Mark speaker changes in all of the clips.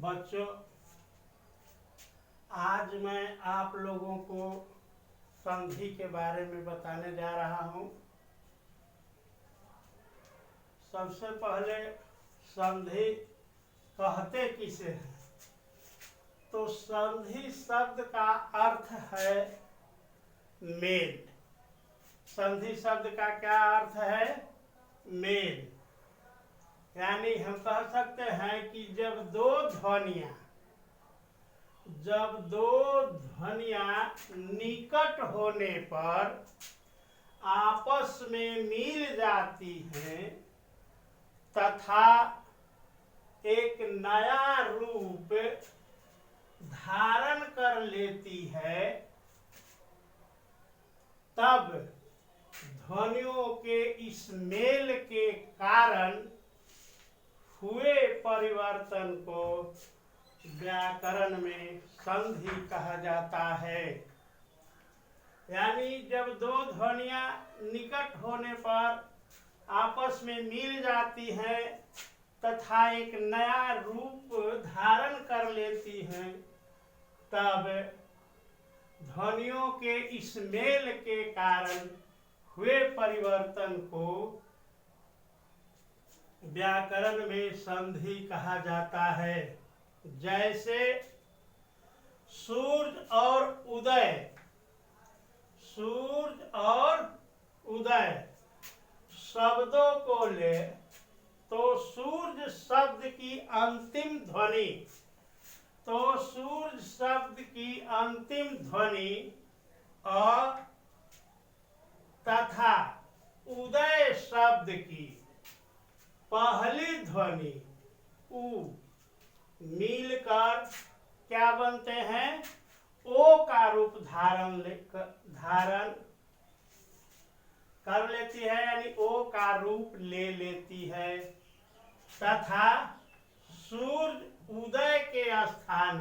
Speaker 1: बच्चों, आज मैं आप लोगों को संधि के बारे में बताने जा रहा हूँ। सबसे पहले संधि कहते किसे हैं? तो संधि शब्द का अर्थ है मेल। संधि शब्द का क्या अर्थ है? मेल। यानी हम कह सकते हैं कि जब दो ध्वनियाँ निकट होने पर आपस में मिल जाती हैं तथा एक नया रूप धारण कर लेती है, तब ध्वनियों के इस मेल के कारण हुए परिवर्तन को व्याकरण में संधि कहा जाता है। यानी जब दो ध्वनियाँ निकट होने पर आपस में मिल जाती हैं तथा एक नया रूप धारण कर लेती हैं, तब ध्वनियों के इस मेल के कारण हुए परिवर्तन को व्याकरण में संधि कहा जाता है। जैसे सूर्य और उदय, सूर्य और उदय शब्दों को ले तो सूर्य शब्द की अंतिम ध्वनि, अ तथा उदय शब्द की पहली ध्वनि उ मिलकर क्या बनते हैं? ओ का रूप धारण कर लेती है, यानी ओ का रूप ले लेती है तथा सूर्य उदय के स्थान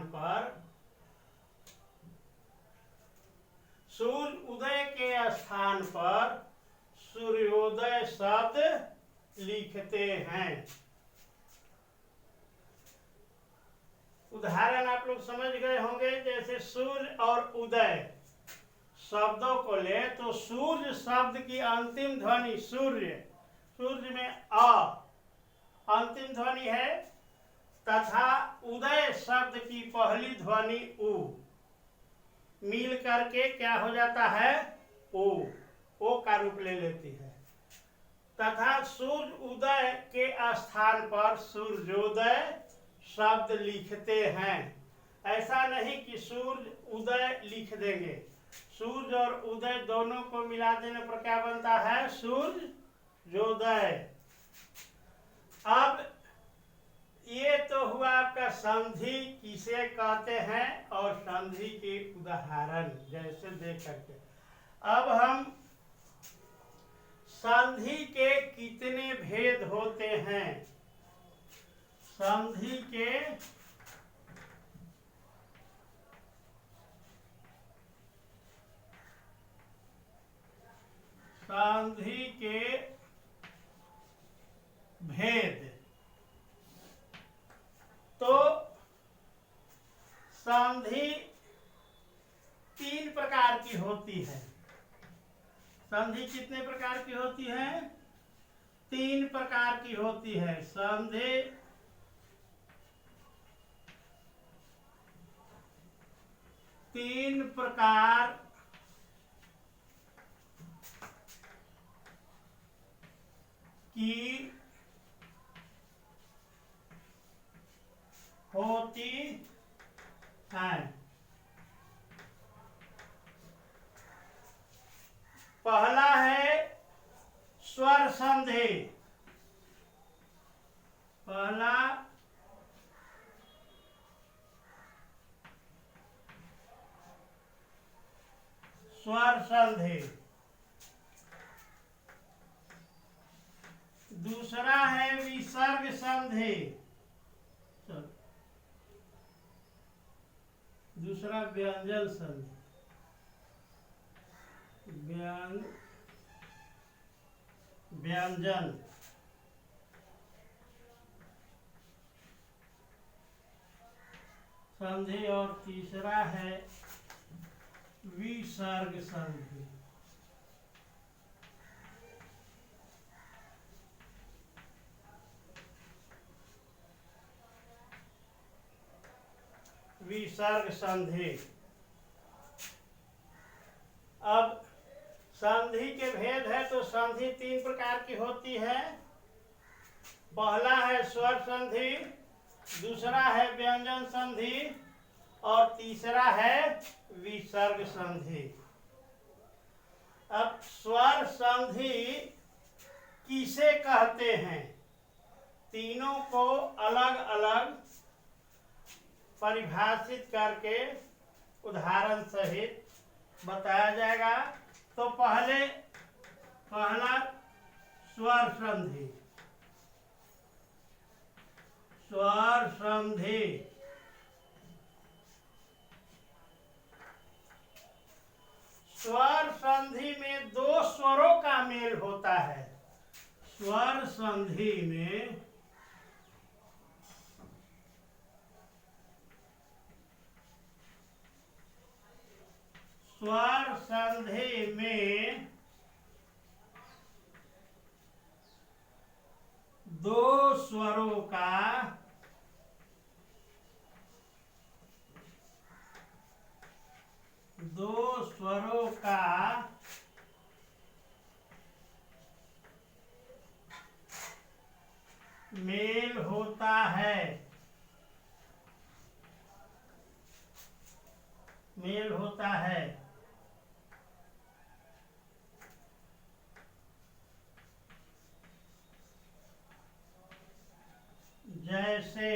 Speaker 1: पर सूर्योदय शब्द लिखते हैं। उदाहरण आप लोग समझ गए होंगे। जैसे सूर्य और उदय शब्दों को ले तो सूर्य शब्द की अंतिम ध्वनि सूर्य में अ अंतिम ध्वनि है तथा उदय शब्द की पहली ध्वनि उ मिल करके क्या हो जाता है? ओ का रूप ले लेती है तथा सूर्य उदय के स्थान पर सूर्योदय शब्द लिखते हैं। ऐसा नहीं कि सूर्य उदय लिख देंगे। सूर्य और उदय दोनों को मिला देने पर क्या बनता है? सूर्योदय। अब ये तो हुआ आपका संधि किसे कहते हैं और संधि के उदाहरण जैसे देख करके। अब हम संधि के कितने भेद होते हैं? संधि के भेद। तो संधि तीन प्रकार की होती है। संधि कितने प्रकार की होती है? तीन प्रकार की होती है। संधि तीन प्रकार की होती है। पहला है स्वर संधि। पहला स्वर संधि। दूसरा है विसर्ग संधि। दूसरा व्यंजन संधि। व्यंजन संधि और तीसरा है विसर्ग संधि। विसर्ग संधि। अब संधि के भेद है तो संधि 3 प्रकार की होती है। पहला है स्वर संधि, दूसरा है व्यंजन संधि और तीसरा है विसर्ग संधि। अब स्वर संधि किसे कहते हैं, तीनों को अलग अलग परिभाषित करके उदाहरण सहित बताया जाएगा। तो पहला स्वर संधि। स्वर संधि स्वर संधि में 2 स्वरों का मेल होता है। स्वर संधि में स्वर संधि में 2 स्वरों का मेल होता है। जैसे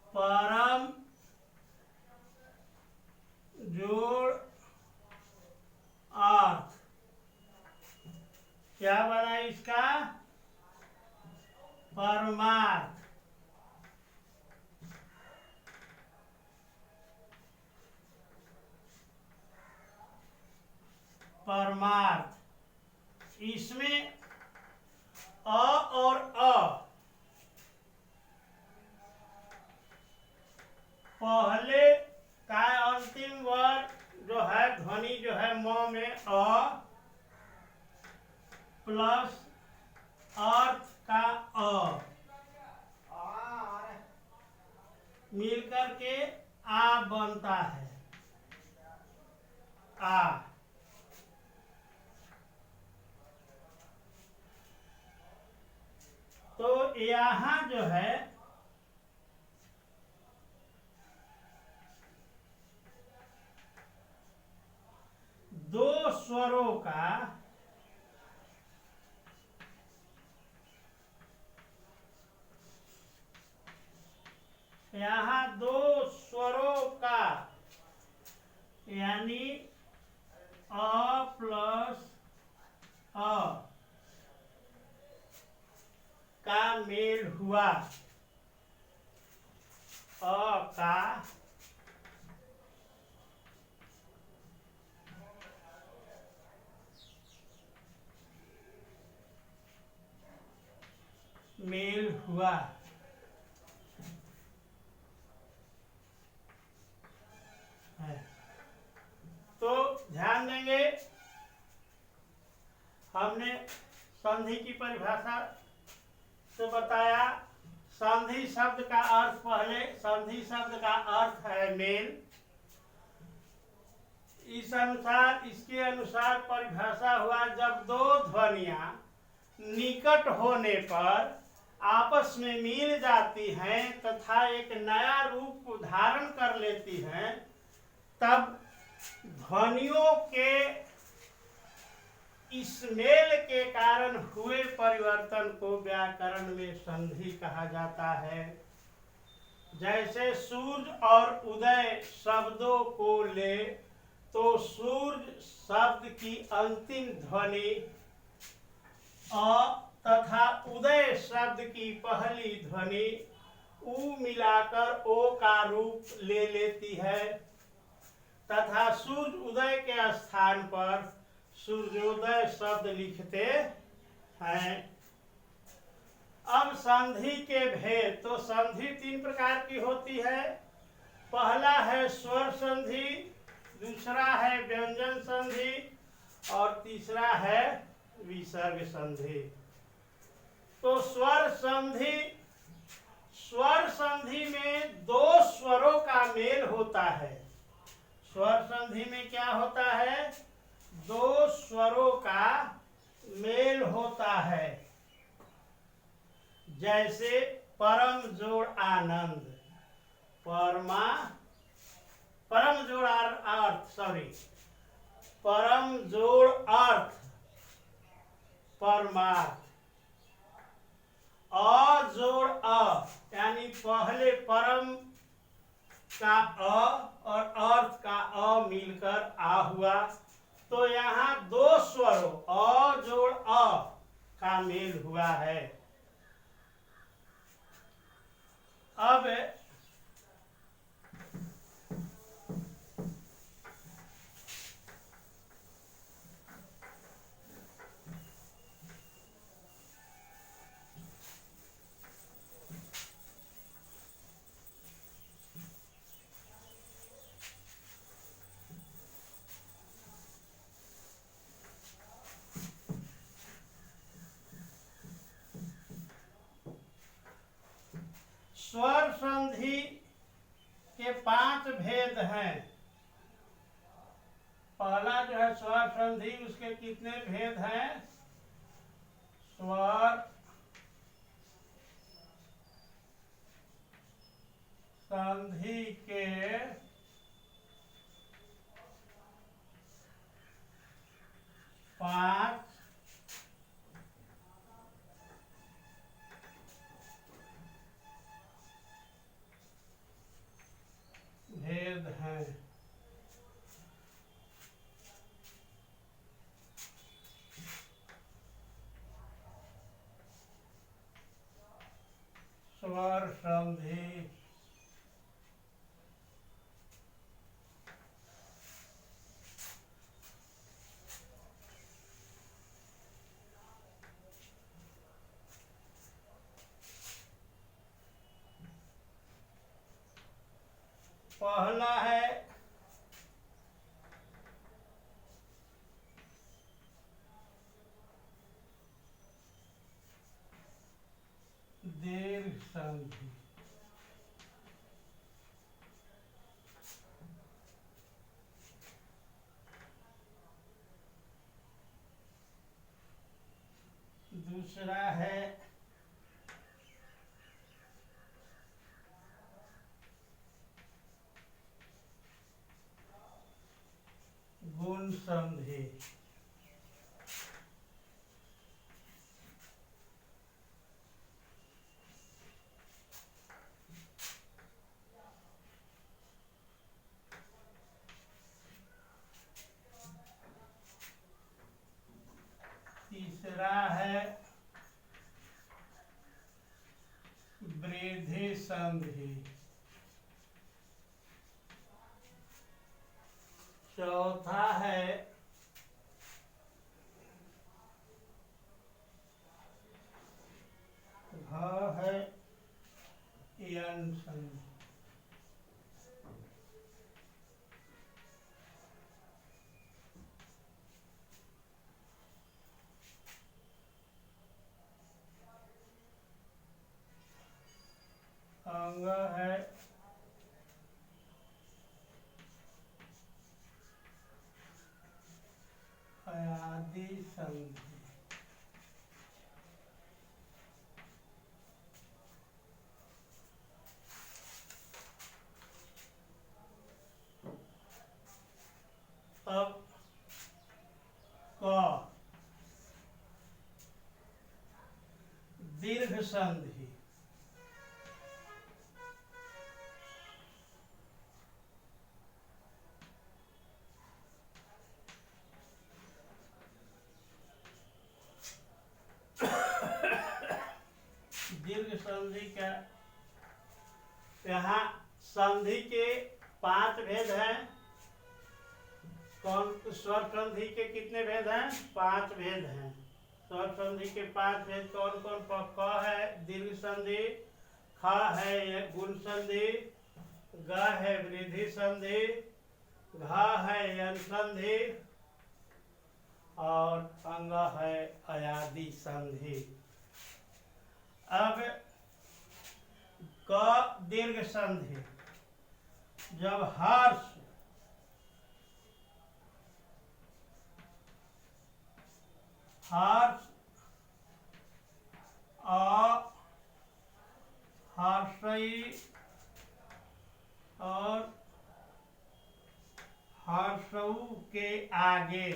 Speaker 1: परम जोड़ अर्थ। क्या बना इसका, परमार्थ। परमार्थ इसमें अ और अ पहले का अंतिम वर्ग जो है ध्वनि जो है म में अ प्लस अर्थ का अ मिलकर के आ बनता है। आ तो यहाँ जो है दो स्वरों का यानी अ प्लस अ का मेल हुआ। अ का मेल हुआ है। तो ध्यान देंगे, हमने संधि की परिभाषा से बताया। संधि शब्द का अर्थ पहले, संधि शब्द का अर्थ है मेल। इसके अनुसार परिभाषा हुआ, जब दो ध्वनियां निकट होने पर आपस में मिल जाती हैं तथा एक नया रूप धारण कर लेती हैं, तब ध्वनियों के इस मेल के कारण हुए परिवर्तन को व्याकरण में संधि कहा जाता है। जैसे सूर्य और उदय शब्दों को ले तो सूर्य शब्द की अंतिम ध्वनि अ तथा उदय शब्द की पहली ध्वनि उ मिलाकर ओ का रूप ले लेती है, तथा सूर्य उदय के स्थान पर सूर्योदय शब्द लिखते हैं। अब संधि के भेद, तो संधि तीन प्रकार की होती है। पहला है स्वर संधि, दूसरा है व्यंजन संधि और तीसरा है विसर्ग संधि। तो स्वर संधि, स्वर संधि में दो स्वरों का मेल होता है। स्वर संधि में क्या होता है? दो स्वरों का मेल होता है। जैसे परम जोड़ आनंद, परमा, परम जोड़ अर्थ, परम जोड़ अर्थ परमार्थ, अ जोड़ अ, यानी पहले परम का अ और अर्थ का अ मिलकर आ हुआ। तो यहाँ दो स्वरों अ जोड़ अ का मेल हुआ है। अब स्वर संधि के 5 भेद हैं। पहला जो है स्वर संधि, उसके कितने भेद हैं? स्वर संधि के 5 भेद हैं। स्वर संधि पहला है दीर्घ संधि, दूसरा है गुण संधि, तीसरा है वृद्धि संधि, चौथा है है यन संधि। अंग है अयादि संधि। अब क दीर्घ संधि, दीर्घ संधि का यहाँ संधि के 5 भेद हैं। कौन स्वर संधि के कितने भेद हैं? 5 भेद हैं। स्वर संधि के 5 भेद कौन कौन? क है दीर्घ संधि, ख है गुण संधि, ग है वृद्धि संधि, घ है यन संधि और अंग है अयादि संधि। अब क दीर्घ संधि, जब हर्ष हर्ष हर्षई और हर्षऊ के आगे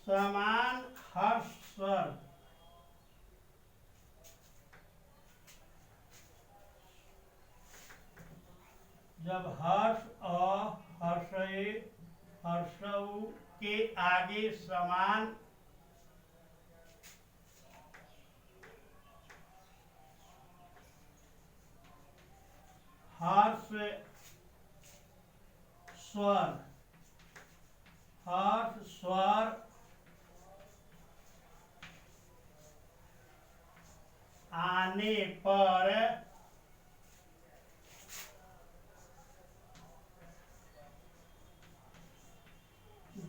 Speaker 1: समान हर्ष स्वर जब हर्ष हर्षऊ के आगे समान हर्ष स्वर आने पर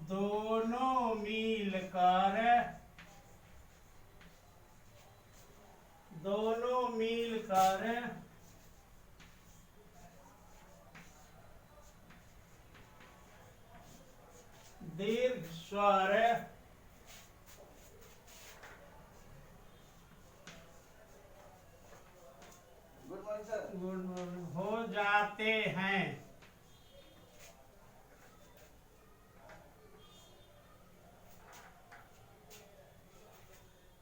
Speaker 1: दोनों मिलकर दीर्घ स्वर हो जाते हैं।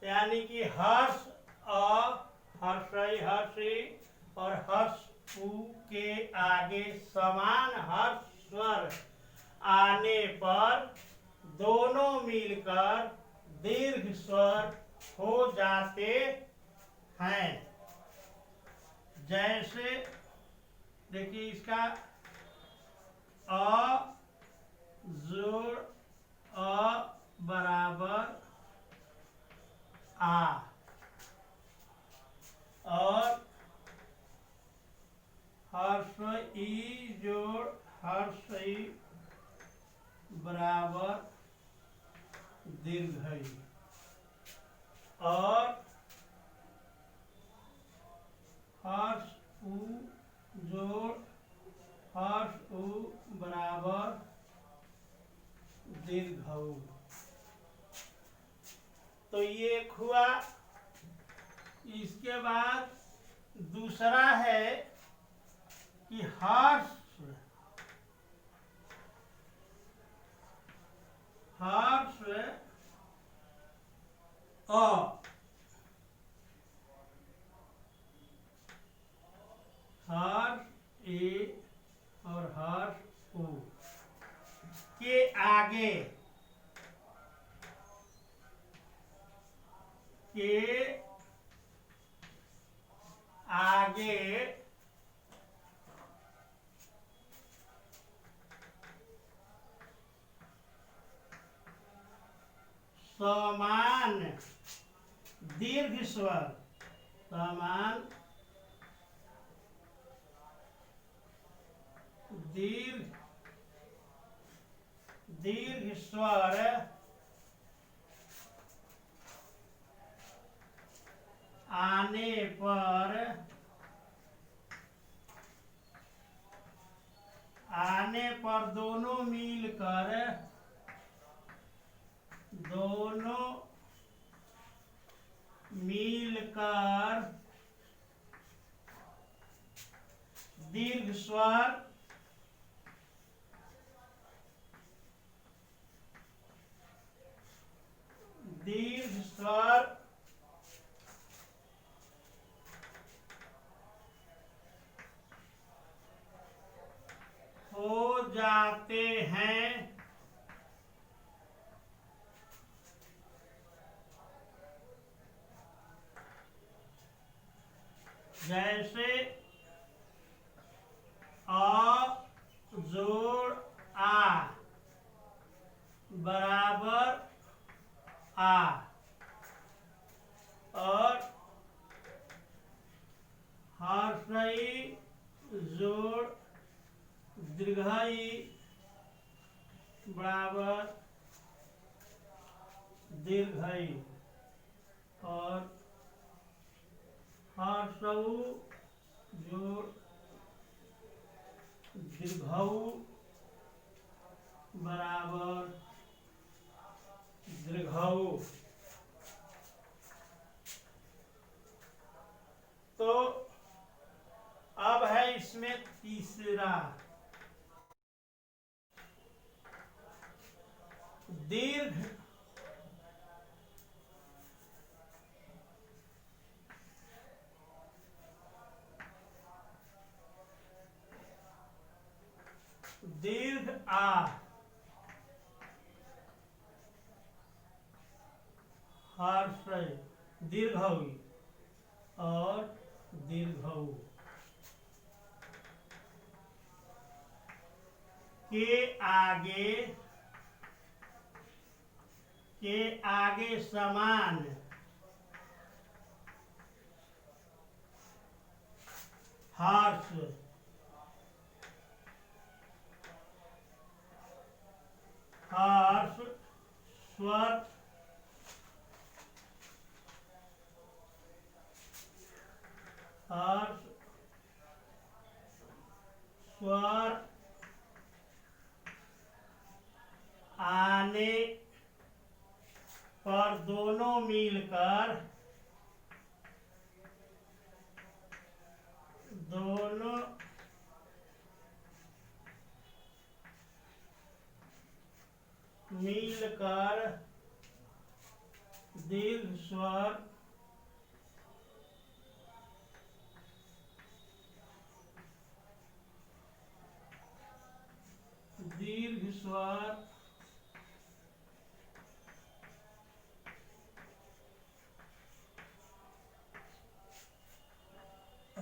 Speaker 1: यानी कि हर्ष हर्षई हर्षी और हर्ष उ के आगे समान हर्ष स्वर आने पर दोनों मिलकर दीर्घ स्वर हो जाते हैं। जैसे देखिए इसका अ जोड़ अ बराबर आ और हर्ष ई जोड़ हर्ष ई बराबर दीर्घ ई और हर्ष उ जोड़ हर्ष उ बराबर दीर्घ उ। तो ये एक हुआ। इसके बाद दूसरा है कि हर्ष अ हर्ष ए और हर्ष उ के आगे समान दीर्घ स्वर समान दीर्घ स्वर आने पर दोनों मिलकर दीर्घ स्वर हो जाते जाते हैं। जैसे अ जोड़ आ बराबर आ, और हर्षई जोड़ दीर्घई बराबर दीर्घई, और हर्षऊ जोड़ दीर्घऊ बराबर दीर्घऊ। तो अब है इसमें तीसरा, दीर्घ दीर्घ आ हर्ष दीर्घऊ और दीर्घऊ के आगे समान हर्ष हर्ष स्वर हर्ष स्वर आने पर दोनों मिलकर दीर्घ स्वर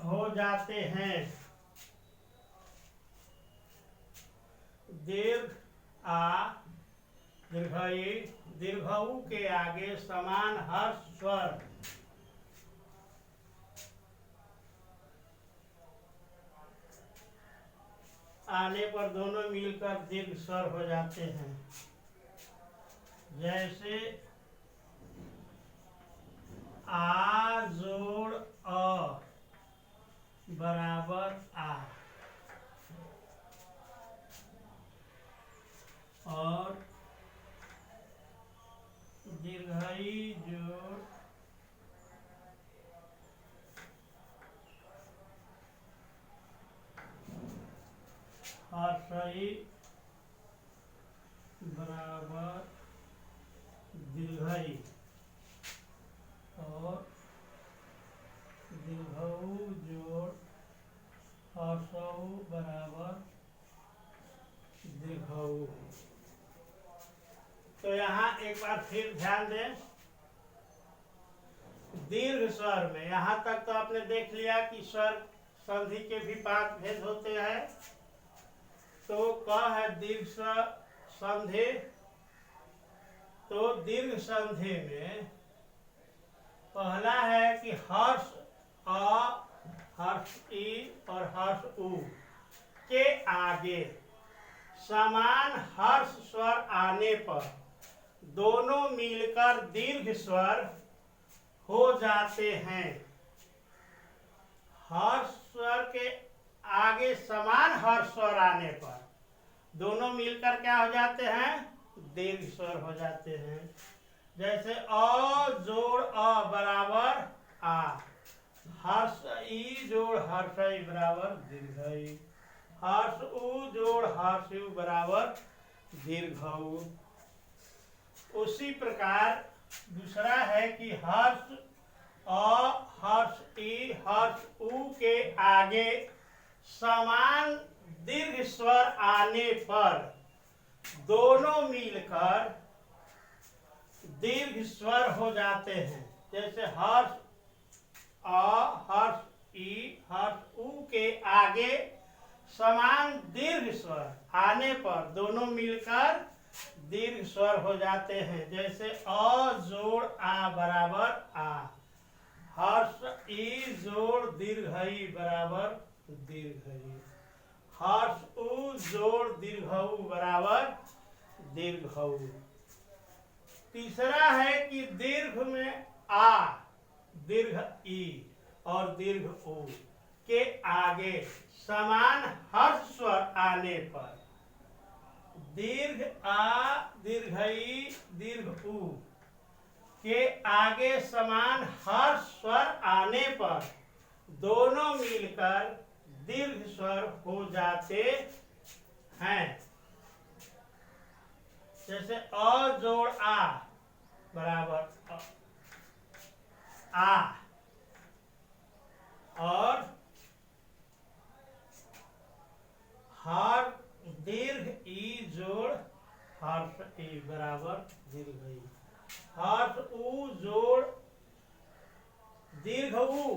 Speaker 1: हो जाते हैं। दीर्घ आ दीर्घई दीर्घऊ के आगे समान हर्ष स्वर आने पर दोनों मिलकर दीर्घ स्वर हो जाते हैं। जैसे आ जोड़ अ बराबर आ, और दीर्घई जोड़ हर्षई बराबर दीर्घई, और दीर्घऊ जोड़ हर्षऊ बराबर दीर्घऊ। तो यहाँ एक बार फिर ध्यान दें, दीर्घ स्वर में यहाँ तक तो आपने देख लिया कि स्वर संधि के भी 5 भेद होते हैं। तो क है दीर्घ संधि, तो दीर्घ संधि में पहला है कि हर्ष अ, हर्ष ई और हर्ष उ के आगे समान हर्ष स्वर आने पर दोनों मिलकर दीर्घ स्वर हो जाते हैं। हर्ष स्वर के आगे समान हर्ष स्वर आने पर दोनों मिलकर क्या हो जाते हैं? दीर्घ स्वर हो जाते हैं। जैसे अ जोड़ अ बराबर आ, हर्ष ई जोड़ हर्षई बराबर दीर्घई, हर्ष उ जोड़ हर्ष यु बराबर दीर्घऊ। उसी प्रकार दूसरा है कि हर्ष अ, हर्ष ई, हर्ष उ के आगे समान दीर्घ स्वर आने पर दोनों मिलकर दीर्घ स्वर हो जाते हैं। जैसे हर्ष अ, हर्ष ई, हर्ष उ के आगे समान दीर्घ स्वर आने पर दोनों मिलकर दीर्घ स्वर हो जाते हैं। जैसे अ जोड़ आ बराबर आ, हर्ष ई जोड़ दीर्घ ई बराबर दीर्घ ई, हर्ष उ जोड़ दीर्घ उ बराबर दीर्घ उ। तीसरा है कि दीर्घ में आ, दीर्घ ई और दीर्घ उ के आगे समान हर्ष स्वर आने पर दीर्घ आ, दीर्घ ई, दीर्घ उ के आगे समान हर्ष स्वर आने पर दोनों मिलकर दीर्घ स्वर हो जाते हैं। जैसे अ जोड़ आ बराबर आ, और हर दीर्घ ई जोड़ हर्ष ई बराबर दीर्घ ई, हर्ष उ जोड़ दीर्घ उ,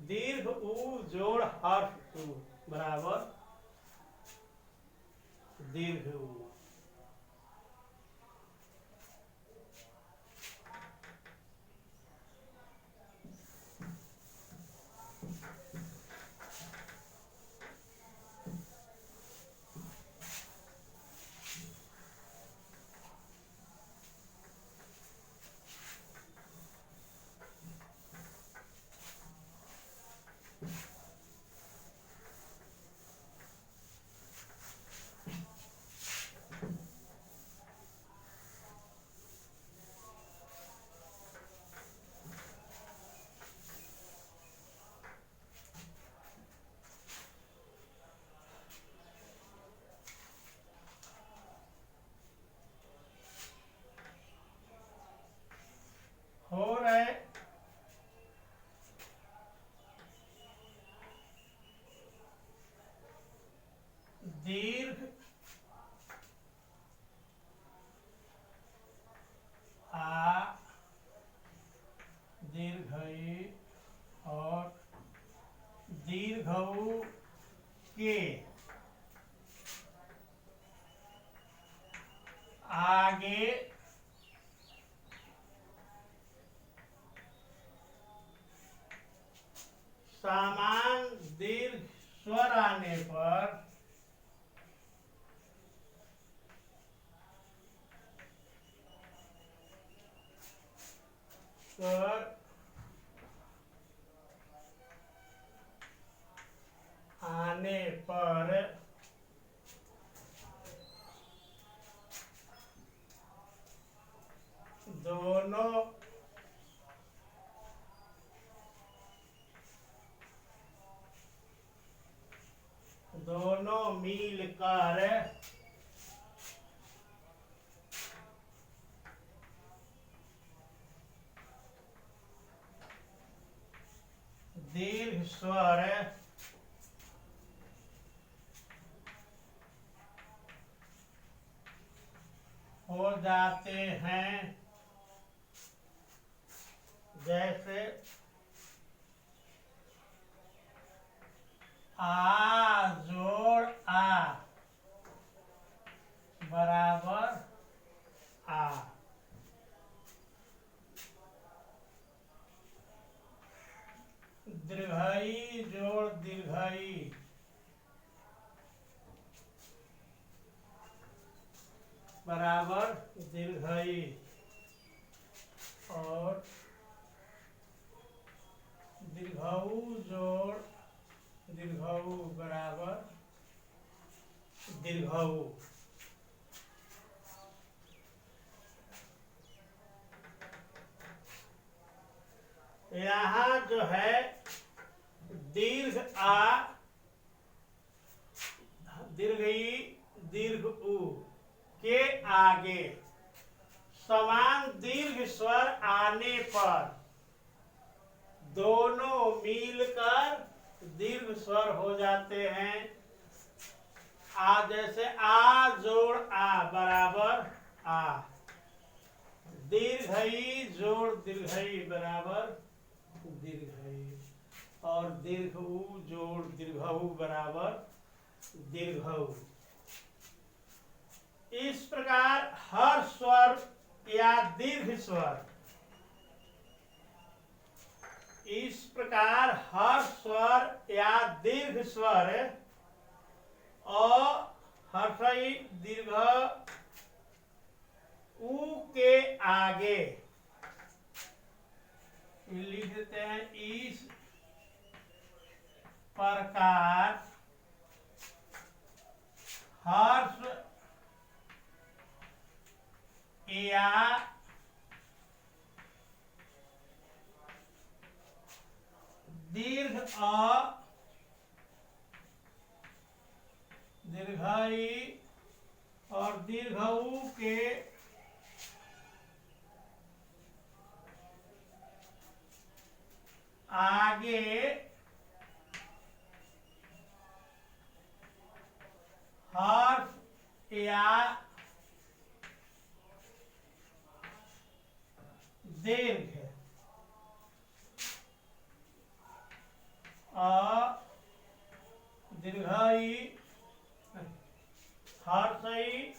Speaker 1: दीर्घ उ जोड़ हर्ष उ बराबर दीर्घ उ। हो रहे दीर्घ आ, दीर्घ ई और दीर्घ उ के आगे समान दीर्घ स्वर आने पर स्वर आने पर दोनों मिलकर दीर्घ स्वर हो जाते हैं। जैसे आ जोड़ आ बराबर आ, दीर्घई जोड़ दीर्घई बराबर दीर्घई, और दीर्घऊ जोड़ दीर्घऊ बराबर दीर्घऊ। यहाँ जो है दीर्घ आ, दीर्घ ई, दीर्घ उ के आगे समान दीर्घ स्वर आने पर दोनों मिलकर दीर्घ स्वर हो जाते हैं। आ जैसे आ जोड़ आ बराबर आ, दीर्घई जोड़ दीर्घई बराबर दीर्घई, और दीर्घ उ जोड़ दीर्घऊ बराबर दीर्घऊ। इस प्रकार हर स्वर या दीर्घ स्वर, इस प्रकार हर स्वर या दीर्घ स्वर अ हर्षई दीर्घ उ के आगे लिख देते हैं। इस प्रकार हर्ष या दीर्घ अ दीर्घई और दीर्घ उ के आगे हर्ष या दीर्घ अ दीर्घई हर्षई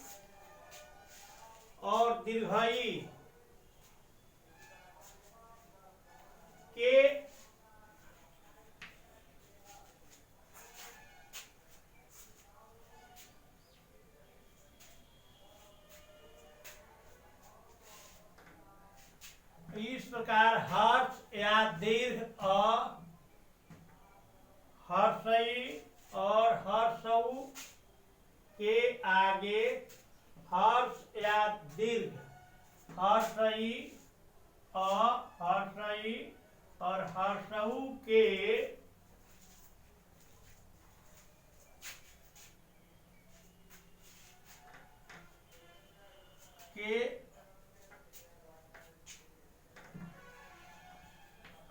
Speaker 1: और दीर्घई के इस प्रकार हर्ष या दीर्घ अ हर्षई और हर्षऊ के आगे हर्ष या दीर्घ हर्षई अ हर्षई और हर्षऊ के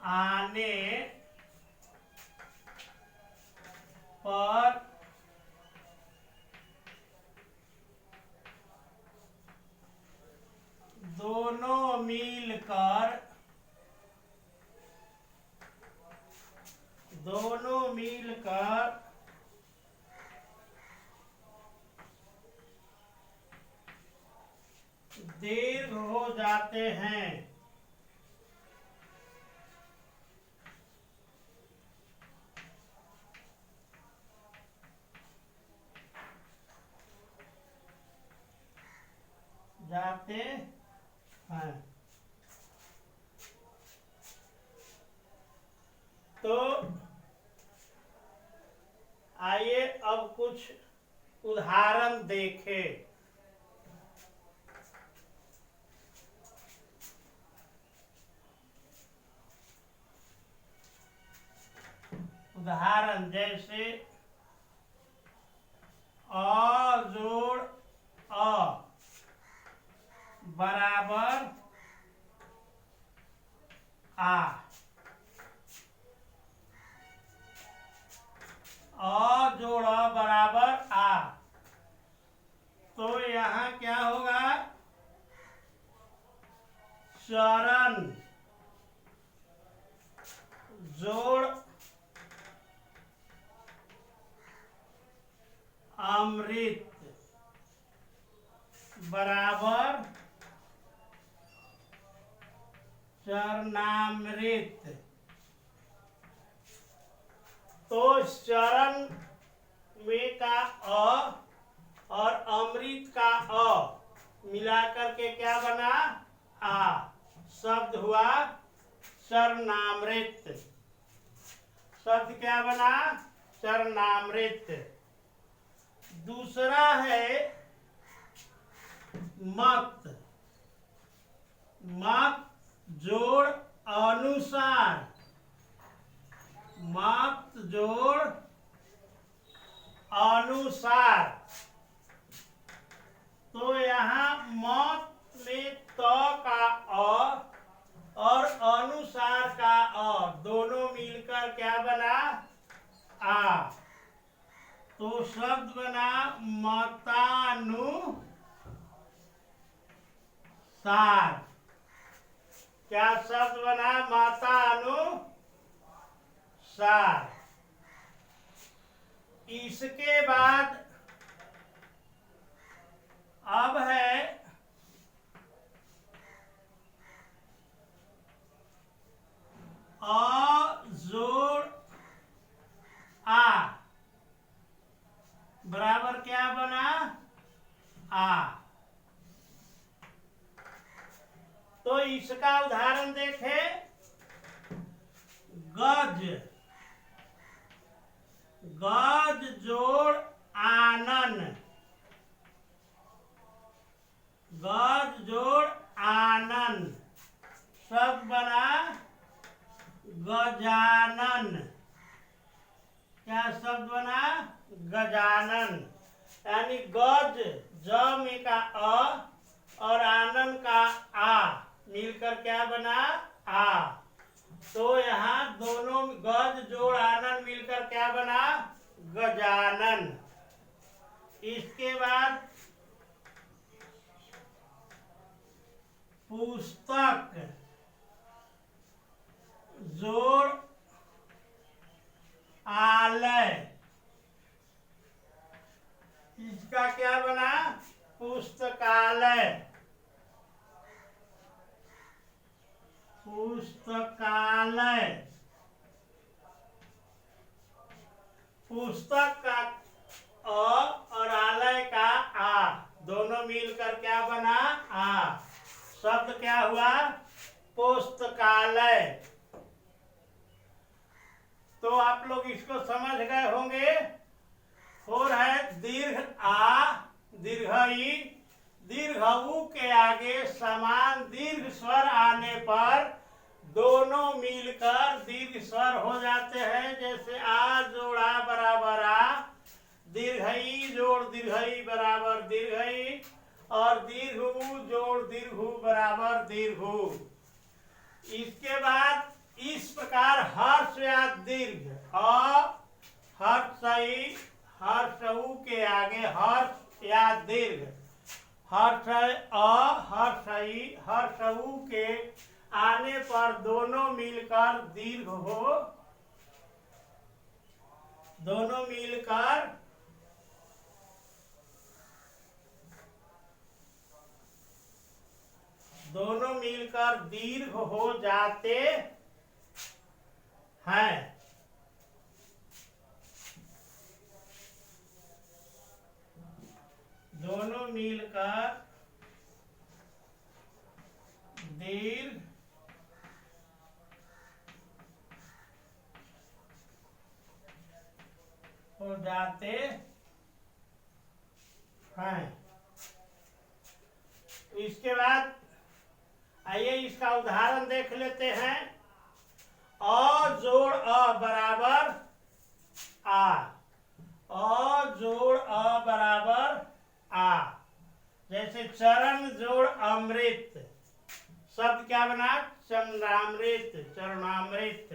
Speaker 1: आने पर दोनों मिलकर दीर्घ हो जाते हैं। तो आइए अब कुछ उदाहरण देखें। उदाहरण जैसे अ जोड़ अ बराबर आ, अ जोड़ अ बराबर आ, तो यहाँ क्या होगा? चरण जोड़ अमृत बराबर चरणामृत। तो चरण में का अ और अमृत का अ मिलाकर के क्या बना? आ, शब्द हुआ चरणामृत। शब्द क्या बना? चरणामृत। दूसरा है मत। मत जोड़ अनुसार, मत जोड़ अनुसार। तो यहाँ मत में त का अ और अनुसार का अ दोनों मिलकर क्या बना? आ। तो शब्द बना मतानुसार। क्या शब्द बना? मतानुसार। इसके बाद अब है अ जोड़ आ बराबर क्या बना? आ। तो इसका उदाहरण देखें, गज, गज जोड़ आनन, गज जोड़ आनन, शब्द बना गजानन। क्या शब्द बना? गजानन। यानी गज ज में का अ और आनन का आ मिलकर क्या बना? आ। तो यहाँ दोनों गज जोड़ आनन मिलकर क्या बना? गजानन। इसके बाद पुस्तक जोड़ आलय, इसका क्या बना? पुस्तकालय, पुस्तकालय। पुस्तक का अ और आलय का आ दोनों मिलकर क्या बना? आ। शब्द क्या हुआ? पुस्तकालय। तो आप लोग इसको समझ गए होंगे। और है दीर्घ आ दीर्घ ई, दीर्घ ऊ के आगे समान दीर्घ स्वर आने पर दोनों मिलकर दीर्घ स्वर हो जाते हैं। जैसे आ जोड़ आ बराबर आ, दीर्घ ई जोड़ दीर्घ ई बराबर दीर्घ ई, और दीर्घ ऊ जोड़ दीर्घ ऊ बराबर दीर्घ ऊ। इसके बाद इस प्रकार हर्ष या दीर्घ हर्ष हर्ष ऊ के आगे हर्ष या दीर्घ हर्ष हर्ष हर्ष ऊ के आने पर दोनों मिलकर दीर्घ हो, दोनों मिलकर दीर्घ हो जाते हैं। दोनों मिलकर दीर्घ हो जाते हैं। इसके बाद आइए इसका उदाहरण देख लेते हैं। अ जोड़ अ बराबर आ, अ जोड़ अ बराबर आ। जैसे चरण जोड़ अमृत, शब्द क्या बना? चरणामृत, चरणामृत।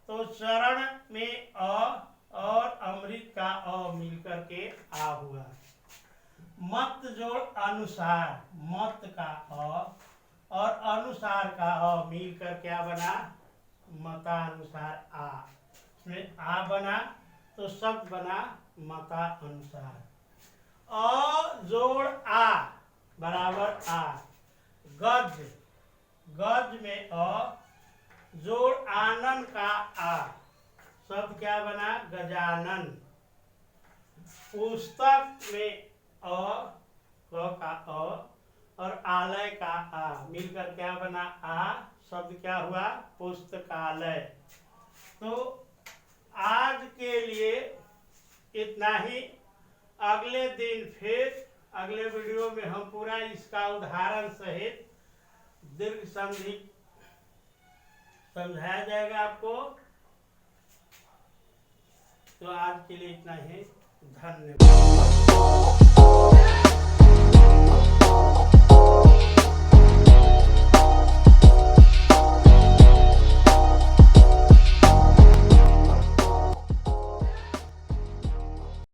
Speaker 1: तो चरण में अ और अमृत का अ मिलकर के आ हुआ। मत जोड़ अनुसार, मत का अ और अनुसार का अ मिलकर क्या बना? मतानुसार आ। इसमें आ बना तो शब्द बना मता अनुसार। अ जोड़ आ बराबर आ, गज, गज में अ जोड़ आनन का आ, शब्द क्या बना? गजानन। पुस्तक में अ का अ और आलय का आ मिलकर क्या बना? आ, शब्द क्या हुआ? पुस्तकालय। तो आज के लिए इतना ही। अगले दिन फिर अगले वीडियो में हम पूरा इसका उदाहरण सहित दीर्घ संधि समझाया जाएगा आपको। तो आज के लिए इतना ही। धन्यवाद।